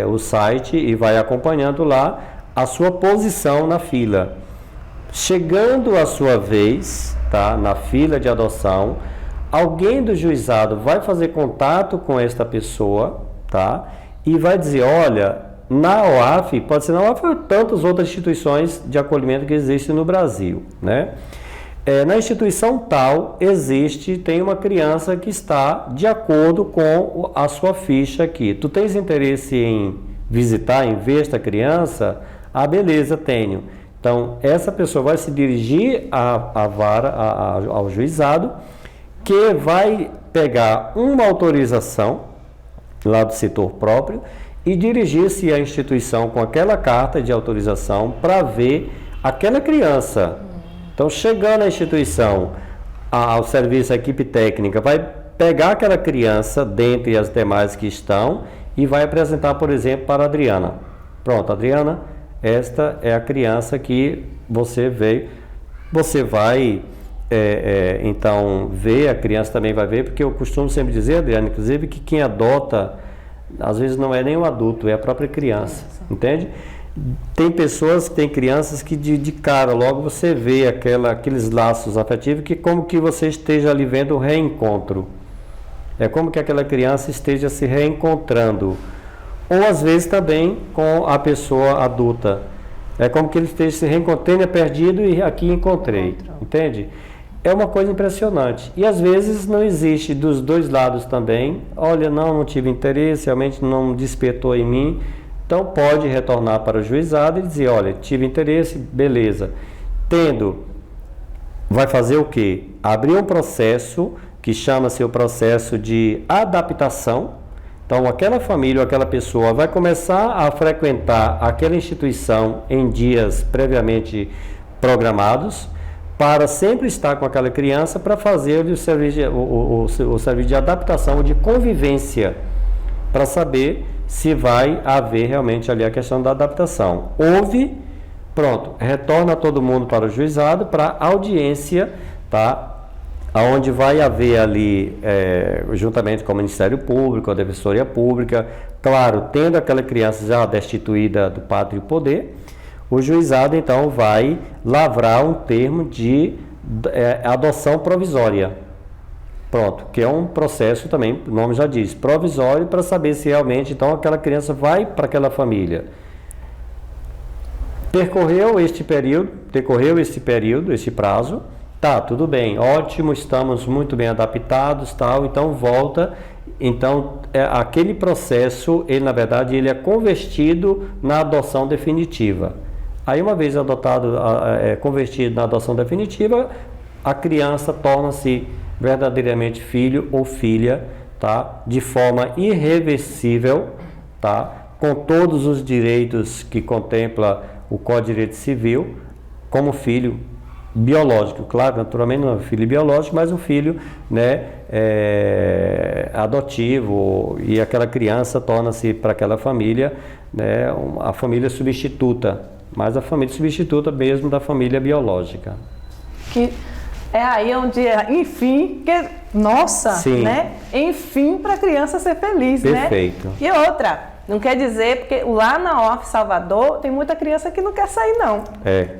o site e vai acompanhando lá a sua posição na fila. Chegando a sua vez, tá? Na fila de adoção, alguém do juizado vai fazer contato com esta pessoa, tá? E vai dizer, olha, na UAF, pode ser na UAF ou tantas outras instituições de acolhimento que existem no Brasil, né? Na instituição tal, tem uma criança que está de acordo com a sua ficha aqui. Tu tens interesse em visitar, em ver esta criança? Ah, beleza, tenho. Então, essa pessoa vai se dirigir à vara, ao juizado, que vai pegar uma autorização lá do setor próprio e dirigir-se à instituição com aquela carta de autorização para ver aquela criança. Então, chegando à instituição, ao serviço, a equipe técnica vai pegar aquela criança dentre as demais que estão e vai apresentar, por exemplo, para a Adriana. Pronto, Adriana, esta é a criança que você veio. Você vai... então, ver, a criança também vai ver, porque eu costumo sempre dizer, Adriana, inclusive, que quem adota, às vezes não é nem o adulto, é a própria criança, entende? Tem pessoas, tem crianças que de cara, logo você vê aqueles laços afetivos, que como que você esteja ali vendo o reencontro. É como que aquela criança esteja se reencontrando. Ou às vezes também com a pessoa adulta. É como que ele esteja se reencontrando, perdido e aqui encontrei, entende? É uma coisa impressionante. E às vezes não existe dos dois lados também. Olha, não tive interesse, realmente não despertou em mim. Então pode retornar para o juizado e dizer, olha, tive interesse, beleza. Tendo vai fazer o quê? Abrir um processo que chama-se o processo de adaptação. Então, aquela família ou aquela pessoa vai começar a frequentar aquela instituição em dias previamente programados, para sempre estar com aquela criança para fazer o serviço de adaptação, de convivência, para saber se vai haver realmente ali a questão da adaptação. Houve, pronto, retorna todo mundo para o juizado, para a audiência, tá? Onde vai haver ali, juntamente com o Ministério Público, a Defensoria Pública, claro, tendo aquela criança já destituída do pátrio poder, o juizado então vai lavrar um termo de adoção provisória. Pronto, que é um processo também, o nome já diz, provisório, para saber se realmente então aquela criança vai para aquela família. Decorreu este período, esse prazo, tá, tudo bem, ótimo, estamos muito bem adaptados, tal, então volta. Então, aquele processo, ele na verdade, ele é convertido na adoção definitiva. Aí, uma vez convertido na adoção definitiva, a criança torna-se verdadeiramente filho ou filha, tá? De forma irreversível, tá? Com todos os direitos que contempla o Código de Direito Civil, como filho biológico, claro, naturalmente não é um filho biológico, mas um filho, né, adotivo, e aquela criança torna-se para aquela família, né, a família substituta, mas a família substituta mesmo da família biológica. Que é aí onde, enfim, nossa, sim, né? Enfim, para a criança ser feliz, perfeito, né? E outra, não quer dizer, porque lá na UF Salvador tem muita criança que não quer sair, não.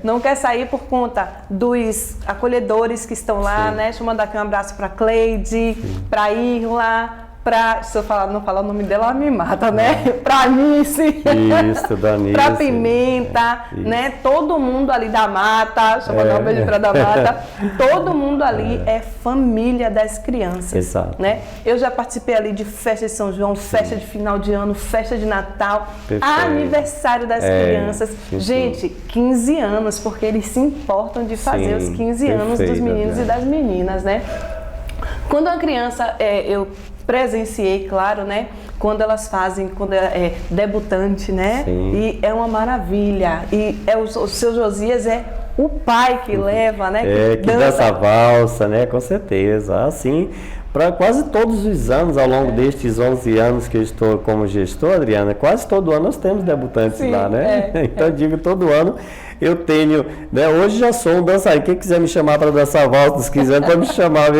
Não quer sair por conta dos acolhedores que estão lá, sim, né? Chamando aqui um abraço para Cleide, para Irla, se eu não falar o nome dela, ela me mata, né? Para Anice, para Pimenta, né? Todo mundo ali da Mata, deixa eu mandar um beijo para da Mata. Todo mundo ali é família das crianças. Exato. Né? Eu já participei ali de festa de São João, sim, festa de final de ano, festa de Natal, perfeito, aniversário das crianças. Sim, gente, sim, 15 anos, porque eles se importam de fazer, sim, os 15 perfeito, anos dos meninos, e das meninas, né? Quando uma criança, eu presenciei, claro, né? Quando elas fazem, quando é debutante, né? Sim. E é uma maravilha. E o seu Josias é o pai que leva, né? Que dança a valsa, né? Com certeza. Assim, para quase todos os anos, ao longo destes 11 anos que eu estou como gestor, Adriana, quase todo ano nós temos debutantes, sim, lá, né? Então, digo, todo ano eu tenho, né? Hoje já sou um dançarino. Quem quiser me chamar para dançar valsa, se quiser, pode me chamar,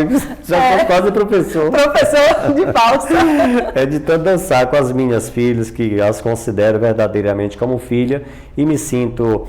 já sou quase professor. Professor de valsa. De tanto dançar com as minhas filhas, que as considero verdadeiramente como filha, e me sinto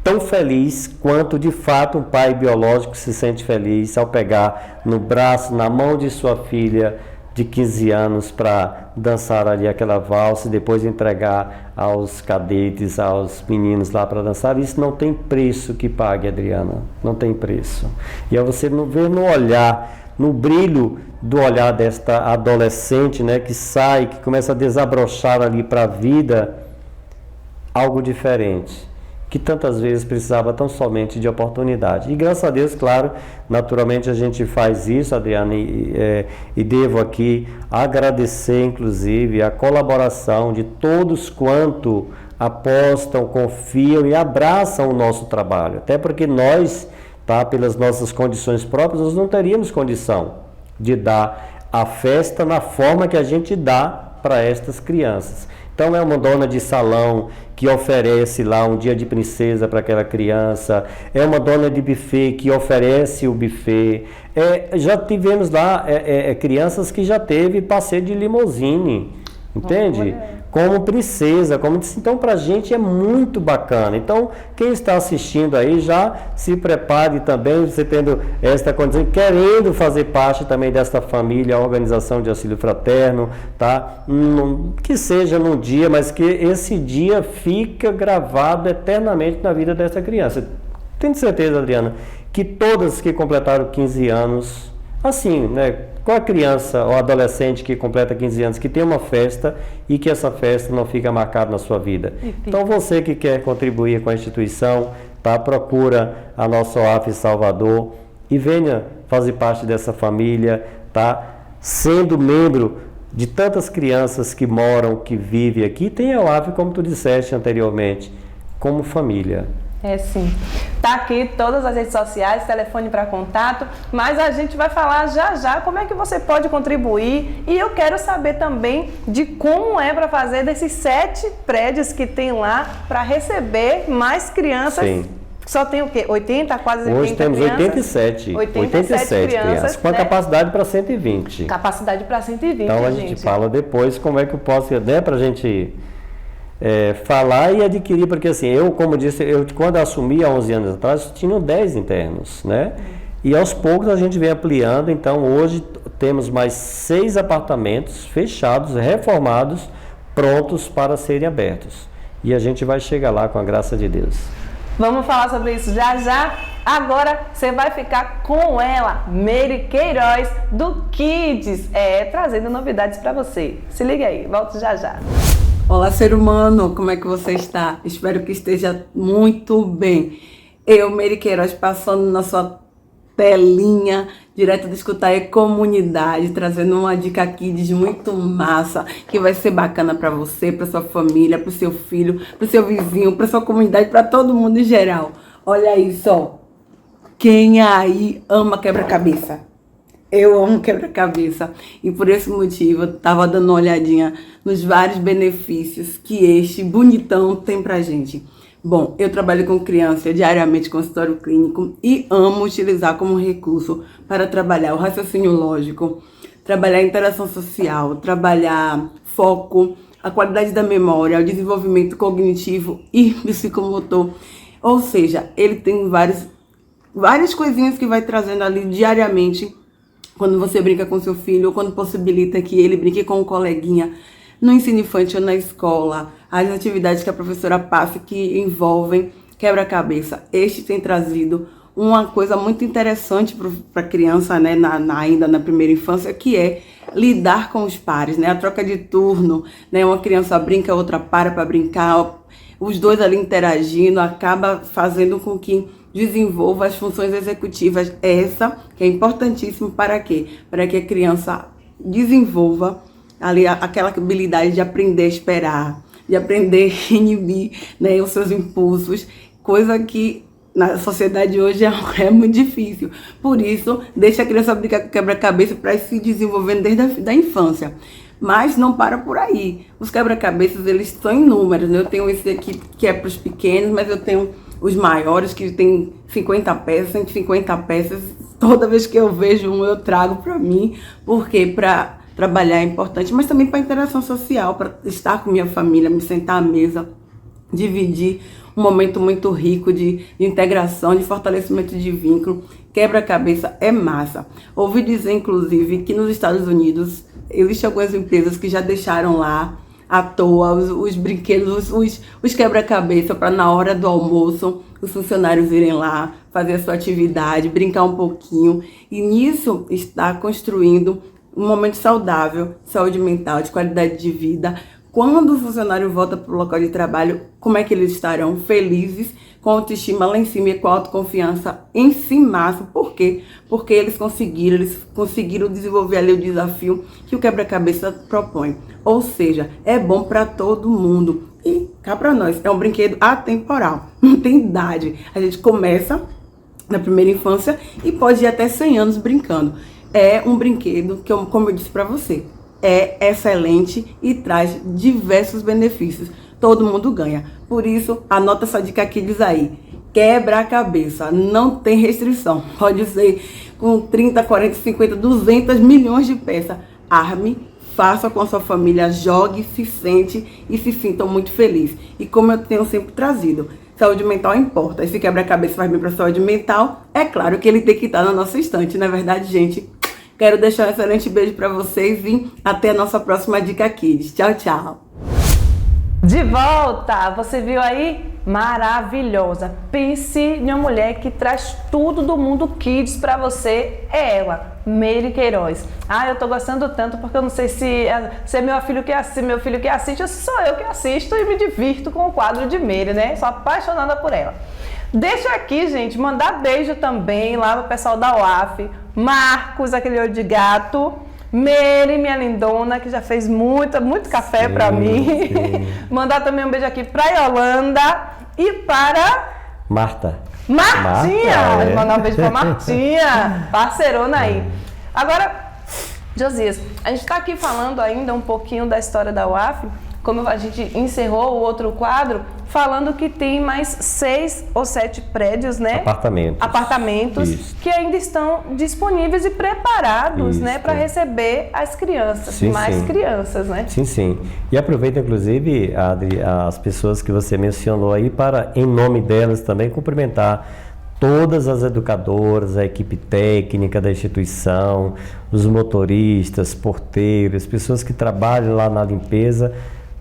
tão feliz quanto de fato um pai biológico se sente feliz ao pegar no braço, na mão de sua filha de 15 anos para dançar ali aquela valsa e depois entregar aos cadetes, aos meninos lá para dançar. Isso não tem preço que pague, Adriana, não tem preço. E aí você ver no olhar, no brilho do olhar desta adolescente, né, que sai, que começa a desabrochar ali para a vida, algo diferente, que tantas vezes precisava tão somente de oportunidade. E graças a Deus, claro, naturalmente a gente faz isso, Adriana, e devo aqui agradecer, inclusive, a colaboração de todos quanto apostam, confiam e abraçam o nosso trabalho. Até porque nós, tá, pelas nossas condições próprias, nós não teríamos condição de dar a festa na forma que a gente dá para estas crianças. Então é uma dona de salão que oferece lá um dia de princesa para aquela criança, é uma dona de buffet que oferece o buffet, já tivemos lá crianças que já teve passeio de limusine, entende? Como princesa, como disse. Então para a gente é muito bacana. Então quem está assistindo aí já se prepare também, você tendo esta condição, querendo fazer parte também desta família, a organização de auxílio fraterno, tá? Que seja num dia, mas que esse dia fica gravado eternamente na vida dessa criança. Tenho certeza, Adriana, que todas que completaram 15 anos, assim, né? Qual a criança ou adolescente que completa 15 anos, que tem uma festa e que essa festa não fica marcada na sua vida? Então você que quer contribuir com a instituição, tá? Procura a nossa UF Salvador, e venha fazer parte dessa família, tá? Sendo membro de tantas crianças que moram, que vivem aqui, tem a UAF, como tu disseste anteriormente, como família. É sim. Tá aqui todas as redes sociais, telefone para contato, mas a gente vai falar já já como é que você pode contribuir e eu quero saber também de como é para fazer desses 7 prédios que tem lá para receber mais crianças. Sim. Só tem o quê? 80, quase 80 Hoje temos crianças? 87 crianças, com a capacidade para 120. Capacidade para 120, então a gente fala depois como é que eu posso, né, para a gente falar e adquirir, porque assim, eu, como disse, quando eu assumi há 11 anos atrás, tinham 10 internos, né? E aos poucos a gente vem ampliando, então hoje temos mais 6 apartamentos fechados, reformados, prontos para serem abertos. E a gente vai chegar lá com a graça de Deus. Vamos falar sobre isso já já. Agora você vai ficar com ela, Meire Queiroz, do Kids, trazendo novidades para você. Se liga aí, volto já já. Olá, ser humano, como é que você está? Espero que esteja muito bem. Eu, Meire Queiroz, passando na sua telinha, direto do Escutar e Comunidade, trazendo uma dica Kids muito massa, que vai ser bacana para você, para sua família, para o seu filho, para o seu vizinho, para sua comunidade, para todo mundo em geral. Olha isso, ó. Quem aí ama quebra-cabeça? Eu amo quebra-cabeça e por esse motivo eu tava dando uma olhadinha nos vários benefícios que este bonitão tem pra gente. Bom, eu trabalho com criança diariamente com consultório clínico e amo utilizar como recurso para trabalhar o raciocínio lógico, trabalhar a interação social, trabalhar foco, a qualidade da memória, o desenvolvimento cognitivo e psicomotor. Ou seja, ele tem várias coisinhas que vai trazendo ali diariamente quando você brinca com seu filho, ou quando possibilita que ele brinque com um coleguinha no ensino infantil, na escola, as atividades que a professora passa que envolvem quebra-cabeça. Este tem trazido uma coisa muito interessante para a criança, né, ainda na primeira infância, que é lidar com os pares, né, a troca de turno, né, uma criança brinca, a outra para brincar, os dois ali interagindo, acaba fazendo com que desenvolva as funções executivas, essa que é importantíssimo para quê? Para que a criança desenvolva ali aquela habilidade de aprender a esperar, de aprender a inibir, né, os seus impulsos, coisa que na sociedade hoje é muito difícil. Por isso, deixa a criança brincar com quebra-cabeça para ir se desenvolvendo desde a infância. Mas não para por aí. Os quebra-cabeças, eles são inúmeros, né? Eu tenho esse aqui que é para os pequenos, mas eu tenho os maiores que tem 50 peças, 150 peças. Toda vez que eu vejo um, eu trago para mim, porque para trabalhar é importante, mas também para interação social, para estar com minha família, me sentar à mesa, dividir um momento muito rico de integração, de fortalecimento de vínculo. Quebra-cabeça é massa. Ouvi dizer, inclusive, que nos Estados Unidos existem algumas empresas que já deixaram lá à toa os brinquedos, os quebra-cabeça, para na hora do almoço os funcionários irem lá fazer a sua atividade, brincar um pouquinho. E nisso está construindo um momento saudável, saúde mental, de qualidade de vida. Quando o funcionário volta para o local de trabalho, como é que eles estarão? Felizes, com autoestima lá em cima e com autoconfiança em si máximo. Por quê? Porque eles conseguiram desenvolver ali o desafio que o quebra-cabeça propõe. Ou seja, é bom para todo mundo. E cá para nós, é um brinquedo atemporal, não tem idade. A gente começa na primeira infância e pode ir até 100 anos brincando. É um brinquedo que, como eu disse para você, é excelente e traz diversos benefícios. Todo mundo ganha. Por isso, anota essa dica aqui, diz aí. Quebra-cabeça, não tem restrição. Pode ser com 30, 40, 50, 200 milhões de peças. Arme, faça com a sua família, jogue, se sente e se sintam muito felizes. E como eu tenho sempre trazido, saúde mental importa. Esse quebra-cabeça faz bem para a saúde mental. É claro que ele tem que estar na nossa estante, não é verdade, gente? Quero deixar um excelente beijo para vocês e até a nossa próxima Dica Kids. Tchau, tchau. De volta! Você viu aí? Maravilhosa! Pense em uma mulher que traz tudo do mundo Kids para você. É ela, Meire Queiroz. Eu tô gostando tanto porque eu não sei se é meu filho que assiste ou se sou eu que assisto e me divirto com o quadro de Meire, né? Sou apaixonada por ela. Deixa aqui, gente, mandar beijo também lá pro pessoal da UAF, Marcos, aquele olho de gato, Mary, minha lindona, que já fez muito café para mim. Mandar também um beijo aqui para Yolanda e para Martinha. Marta, mandar um beijo para Martinha, parceirona aí. Agora, Josias, a gente está aqui falando ainda um pouquinho da história da UAF, como a gente encerrou o outro quadro, falando que tem mais 6 ou 7 prédios, né? Apartamentos Isso. que ainda estão disponíveis e preparados, né, para receber as crianças, crianças, né? Sim. E aproveita, inclusive, Adri, as pessoas que você mencionou aí para, em nome delas também, cumprimentar todas as educadoras, a equipe técnica da instituição, os motoristas, porteiros, pessoas que trabalham lá na limpeza.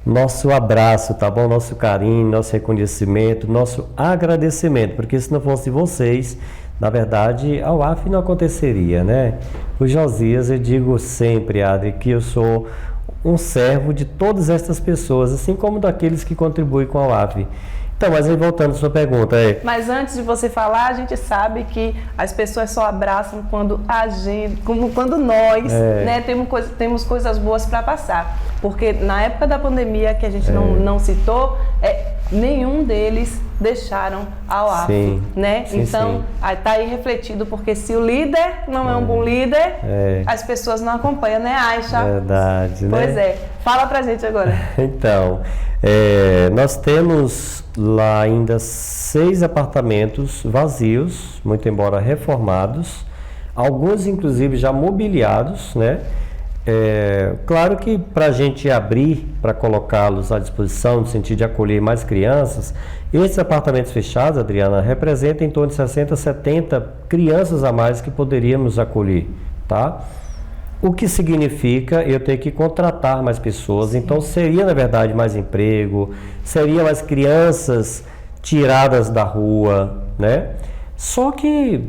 Nosso abraço, tá bom? Nosso carinho, nosso reconhecimento, nosso agradecimento, porque se não fosse vocês, na verdade, a UAF não aconteceria, né? O Josias, eu digo sempre, Adri, que eu sou um servo de todas estas pessoas, assim como daqueles que contribuem com a UAF. Então, mas aí voltando à sua pergunta. Mas antes de você falar, a gente sabe que as pessoas só abraçam quando a gente, quando nós, né, temos coisas boas para passar. Porque na época da pandemia, que a gente não citou, nenhum deles deixaram a UAF, né? Então, tá aí refletido, porque se o líder não é um bom líder, as pessoas não acompanham, né, Aisha? Verdade, né? Pois é. Fala pra gente agora. Então, nós temos lá ainda 6 apartamentos vazios, muito embora reformados, alguns inclusive já mobiliados, né? Claro que para a gente abrir, para colocá-los à disposição no sentido de acolher mais crianças, esses apartamentos fechados, Adriana, representam em torno de 60, 70 crianças a mais que poderíamos acolher, tá? O que significa eu ter que contratar mais pessoas, então seria na verdade mais emprego, seria mais crianças tiradas da rua, né? Só que,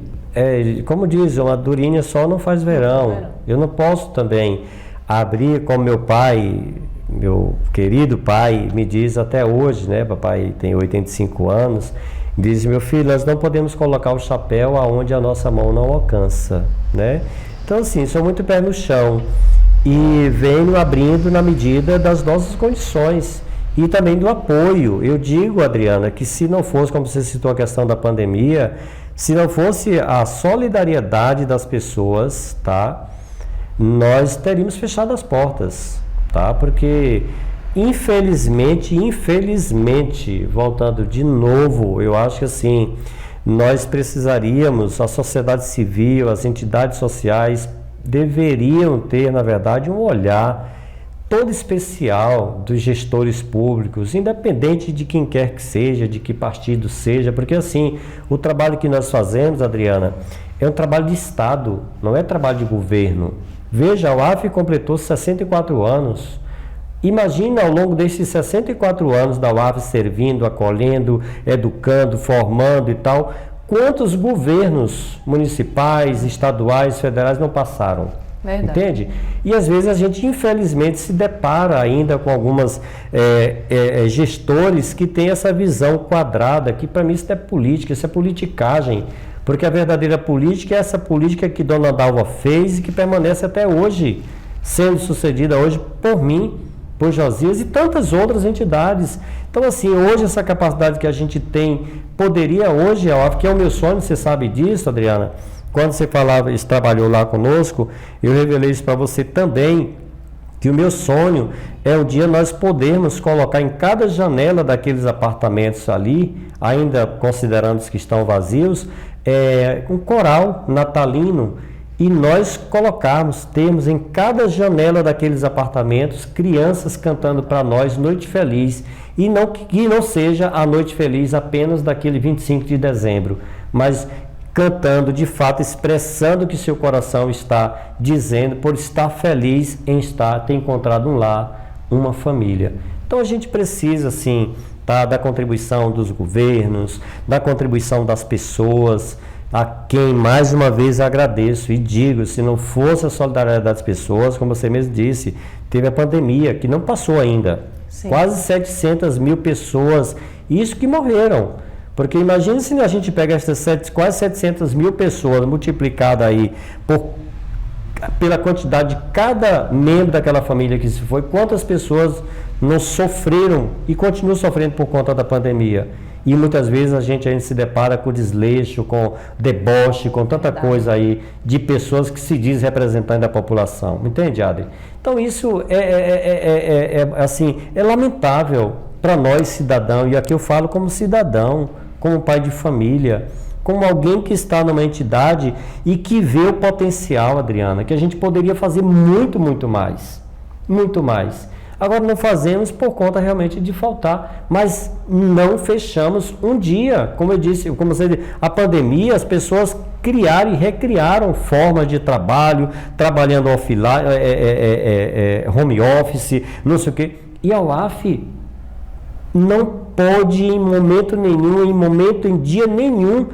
como dizem, uma durinha só não faz verão. Eu não posso também abrir como meu pai, meu querido pai, me diz até hoje, né? Papai tem 85 anos, diz: meu filho, nós não podemos colocar o chapéu aonde a nossa mão não alcança, né? Então, assim, sou muito pé no chão e venho abrindo na medida das nossas condições e também do apoio. Eu digo, Adriana, que se não fosse, como você citou a questão da pandemia, se não fosse a solidariedade das pessoas, tá, nós teríamos fechado as portas, tá? Porque, infelizmente, voltando de novo, eu acho que assim, nós precisaríamos, a sociedade civil, as entidades sociais deveriam ter, na verdade, um olhar todo especial dos gestores públicos, independente de quem quer que seja, de que partido seja, porque assim, o trabalho que nós fazemos, Adriana, é um trabalho de Estado, não é trabalho de governo. Veja, a UAF completou 64 anos. Imagina ao longo desses 64 anos da UAF servindo, acolhendo, educando, formando e tal, quantos governos municipais, estaduais, federais não passaram? Verdade. Entende? E às vezes a gente infelizmente se depara ainda com algumas gestores que têm essa visão quadrada, que para mim isso é política, isso é politicagem, porque a verdadeira política é essa política que Dona Dalva fez e que permanece até hoje, sendo sucedida hoje por mim, por Josias e tantas outras entidades. Então assim, hoje essa capacidade que a gente tem, poderia hoje, que é o meu sonho, você sabe disso, Adriana, quando você falava, você trabalhou lá conosco, eu revelei isso para você também, que o meu sonho é um dia nós podermos colocar em cada janela daqueles apartamentos ali, ainda considerando os que estão vazios, um coral natalino, e nós termos em cada janela daqueles apartamentos crianças cantando para nós Noite Feliz, e que não seja a Noite Feliz apenas daquele 25 de dezembro, mas cantando de fato, expressando o que seu coração está dizendo, por estar feliz em ter encontrado um lar, uma família. Então a gente precisa assim, da contribuição dos governos, da contribuição das pessoas, a quem mais uma vez agradeço e digo, se não fosse a solidariedade das pessoas, como você mesmo disse, teve a pandemia que não passou ainda. Sim. Quase 700 mil pessoas, isso que morreram, Porque imagine se a gente pega essas quase 700 mil pessoas, multiplicada aí pela quantidade de cada membro daquela família que se foi, quantas pessoas não sofreram e continuam sofrendo por conta da pandemia. E muitas vezes a gente se depara com desleixo, com deboche, com tanta coisa aí de pessoas que se diz representantes da população. Entende, Adri? Então isso é lamentável para nós, cidadão, e aqui eu falo como cidadão, como pai de família, como alguém que está numa entidade e que vê o potencial, Adriana, que a gente poderia fazer muito, muito mais. Muito mais. Agora não fazemos por conta realmente de faltar, mas não fechamos um dia. Como eu disse, a pandemia, as pessoas criaram e recriaram formas de trabalho, trabalhando offline, home office, não sei o quê. E a UAF não pode em momento nenhum, em dia nenhum,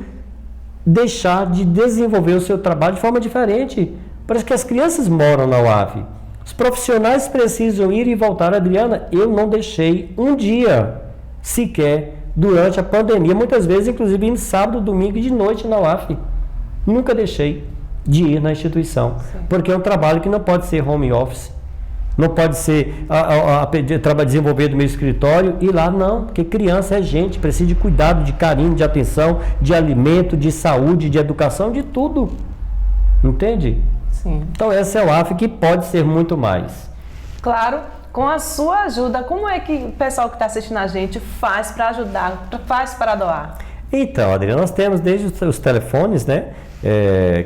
deixar de desenvolver o seu trabalho de forma diferente. Parece que as crianças moram na UAF. Os profissionais precisam ir e voltar. Adriana, eu não deixei um dia sequer durante a pandemia, muitas vezes, inclusive, em sábado, domingo e de noite na UAF. Nunca deixei de ir na instituição, porque é um trabalho que não pode ser home office, não pode ser desenvolver do meu escritório e lá não, porque criança é gente, precisa de cuidado, de carinho, de atenção, de alimento, de saúde, de educação, de tudo. Entende? Sim. Então essa é a UAF que pode ser muito mais. Claro, com a sua ajuda, como é que o pessoal que está assistindo a gente faz para ajudar, faz para doar? Então, Adriana, nós temos desde os telefones, né?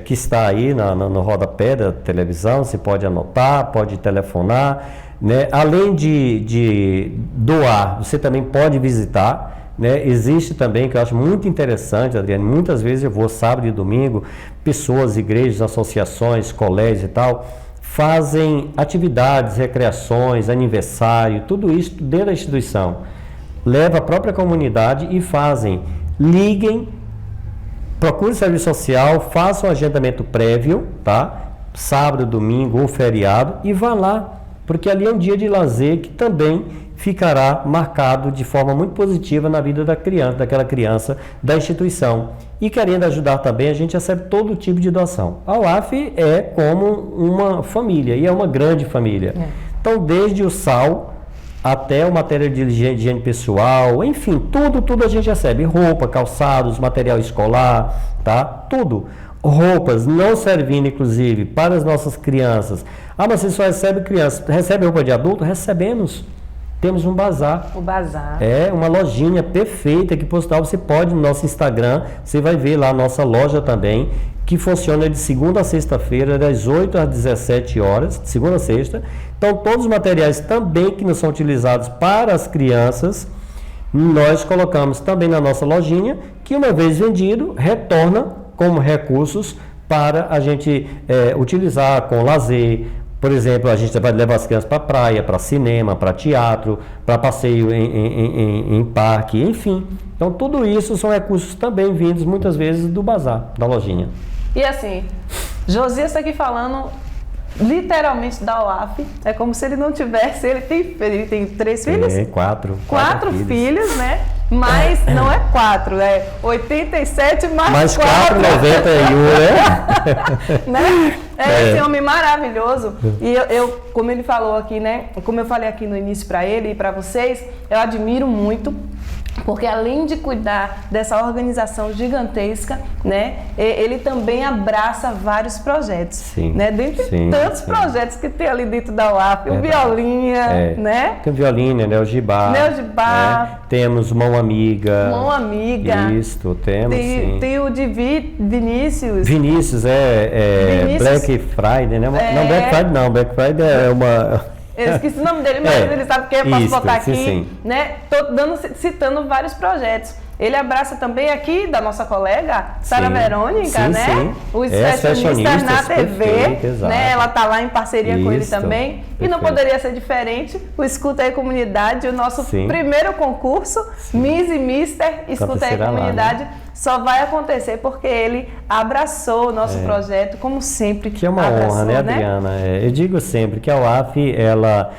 Que está aí no rodapé da televisão, você pode anotar, pode telefonar, né? Além de doar, você também pode visitar. Né? Existe também, que eu acho muito interessante, Adriane, muitas vezes eu vou sábado e domingo, pessoas, igrejas, associações, colégios e tal, fazem atividades, recreações, aniversário, tudo isso dentro da instituição. Leva a própria comunidade e fazem. Liguem, procure serviço social, façam um agendamento prévio, tá? Sábado, domingo ou feriado, e vá lá, porque ali é um dia de lazer que também ficará marcado de forma muito positiva na vida daquela criança, da instituição. E querendo ajudar também, a gente recebe todo tipo de doação. A UAF é como uma família, e é uma grande família. Então, desde o sal até o material de higiene pessoal, enfim, tudo a gente recebe. Roupa, calçados, material escolar, tá? Tudo. Roupas não servindo, inclusive, para as nossas crianças. Ah, mas você só recebe crianças. Recebe roupa de adulto? Recebemos. Temos um bazar. O bazar. É uma lojinha perfeita que postal você pode no nosso Instagram, você vai ver lá a nossa loja também, que funciona de segunda a sexta-feira, das 8 às 17 horas, de segunda a sexta. Então, todos os materiais também que não são utilizados para as crianças, nós colocamos também na nossa lojinha, que uma vez vendido, retorna como recursos para a gente utilizar com lazer. Por exemplo, a gente vai levar as crianças para praia, para cinema, para teatro, para passeio em parque, enfim. Então, tudo isso são recursos também vindos, muitas vezes, do bazar, da lojinha. E assim, Josias está aqui falando literalmente da UAF. É como se ele não tivesse, ele tem 3 filhos? Quatro. 4 filhos, né? Mas não é 4, é 87 mais 4. Mais 4, 91, né? Esse homem maravilhoso. E eu, como ele falou aqui, né? Como eu falei aqui no início para ele e para vocês, eu admiro muito. Porque além de cuidar dessa organização gigantesca, né, ele também abraça vários projetos. Sim, né? Dentre tantos projetos que tem ali dentro da UAF, o Violinha, né? Tem o Violinha, né? O Gibá. Né? Temos Mão Amiga. Mão Amiga. Isso, temos sim. Tem o de Vinícius. Vinícius Black Friday, né? Não, Black Friday não. Black Friday é uma... Eu esqueci o nome dele, mas ele sabe que eu posso botar aqui, sim. né? Citando vários projetos. Ele abraça também aqui da nossa colega, Sara Verônica, né? Sim. Os fashionistas na TV, né? Ela tá lá em parceria com ele também. Perfeito. E não poderia ser diferente. O Escuta aí Comunidade, o nosso primeiro concurso, Miss e Mister Escuta aí Comunidade, só vai acontecer porque ele abraçou o nosso projeto, como sempre. Que é uma honra, né, Adriana? Eu digo sempre que a UAF, ela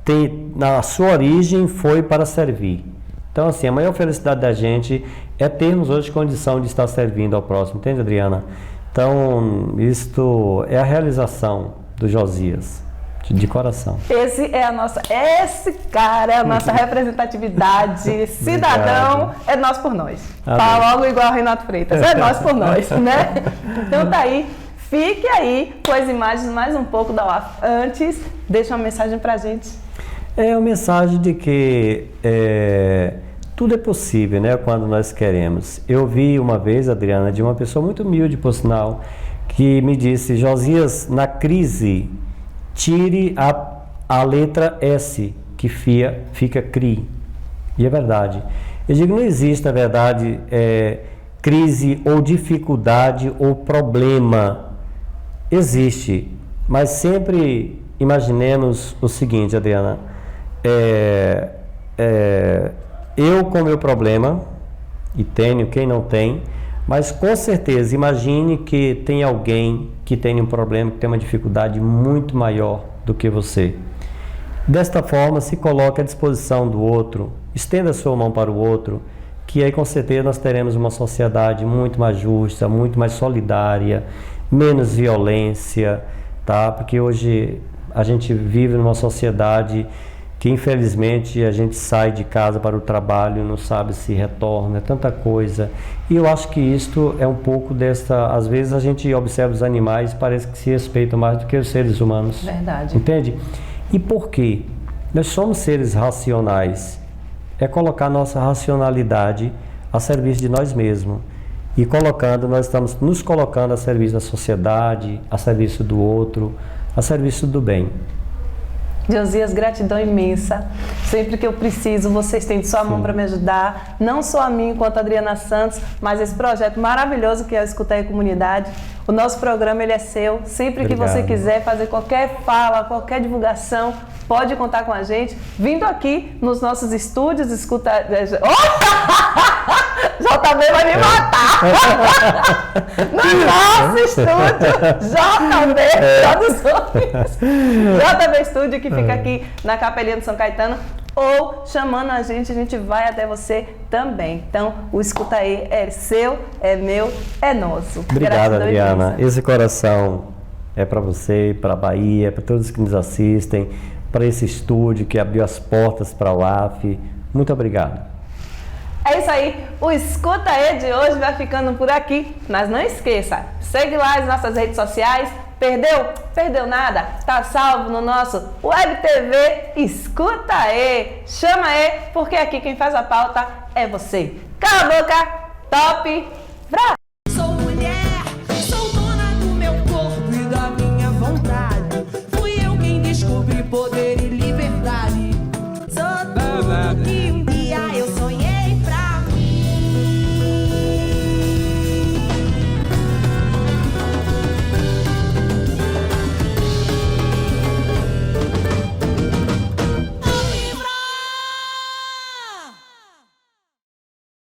tem, na sua origem, foi para servir. Então, assim, a maior felicidade da gente é termos hoje condição de estar servindo ao próximo, entende, Adriana? Então, isto é a realização do Josias, de coração. Esse cara é a nossa representatividade. Cidadão é nós por nós. Fala logo igual o Renato Freitas, é nós por nós, né? Então tá aí, fique aí com as imagens mais um pouco da UAF. Antes, deixa uma mensagem pra gente. É uma mensagem de que tudo é possível, né, quando nós queremos. Eu vi uma vez, Adriana, de uma pessoa muito humilde, por sinal, que me disse: Josias, na crise, tire a letra S, que fica CRI. E é verdade. Eu digo, não existe, na verdade, crise ou dificuldade ou problema. Existe, mas sempre imaginemos o seguinte, Adriana, eu com meu problema, e tenho, quem não tem, mas com certeza, imagine que tem alguém que tem um problema, que tem uma dificuldade muito maior do que você. Desta forma, se coloque à disposição do outro, estenda a sua mão para o outro, que aí com certeza nós teremos uma sociedade muito mais justa, muito mais solidária, menos violência, tá? Porque hoje a gente vive numa sociedade que infelizmente a gente sai de casa para o trabalho, não sabe se retorna, é tanta coisa. E eu acho que isto é um pouco às vezes a gente observa os animais, parece que se respeitam mais do que os seres humanos. Verdade. Entende? E por quê? Nós somos seres racionais. É colocar nossa racionalidade a serviço de nós mesmos. E nós estamos nos colocando a serviço da sociedade, a serviço do outro, a serviço do bem. Josias, gratidão imensa. Sempre que eu preciso, vocês têm de sua mão para me ajudar. Não só a mim, quanto a Adriana Santos, mas esse projeto maravilhoso que é o Escuta Aí Comunidade. O nosso programa, ele é seu. Sempre que você quiser fazer qualquer fala, qualquer divulgação, pode contar com a gente. Vindo aqui nos nossos estúdios, escuta... JB vai me matar! No nosso estúdio, JB Produções. JB Estúdio, que fica aqui na Capelinha do São Caetano. Ou chamando a gente vai até você também. Então, o Escuta Aí é seu, é meu, é nosso. Obrigado, Adriana. Esse coração é para você, para a Bahia, para todos que nos assistem, para esse estúdio que abriu as portas para a UAF. Muito obrigado. É isso aí, o Escuta Aí de hoje vai ficando por aqui, mas não esqueça, segue lá as nossas redes sociais. Perdeu? Perdeu nada? Tá salvo no nosso Web TV Escuta Aí. Chama aí, porque aqui quem faz a pauta é você. Cala a boca, top, bravo!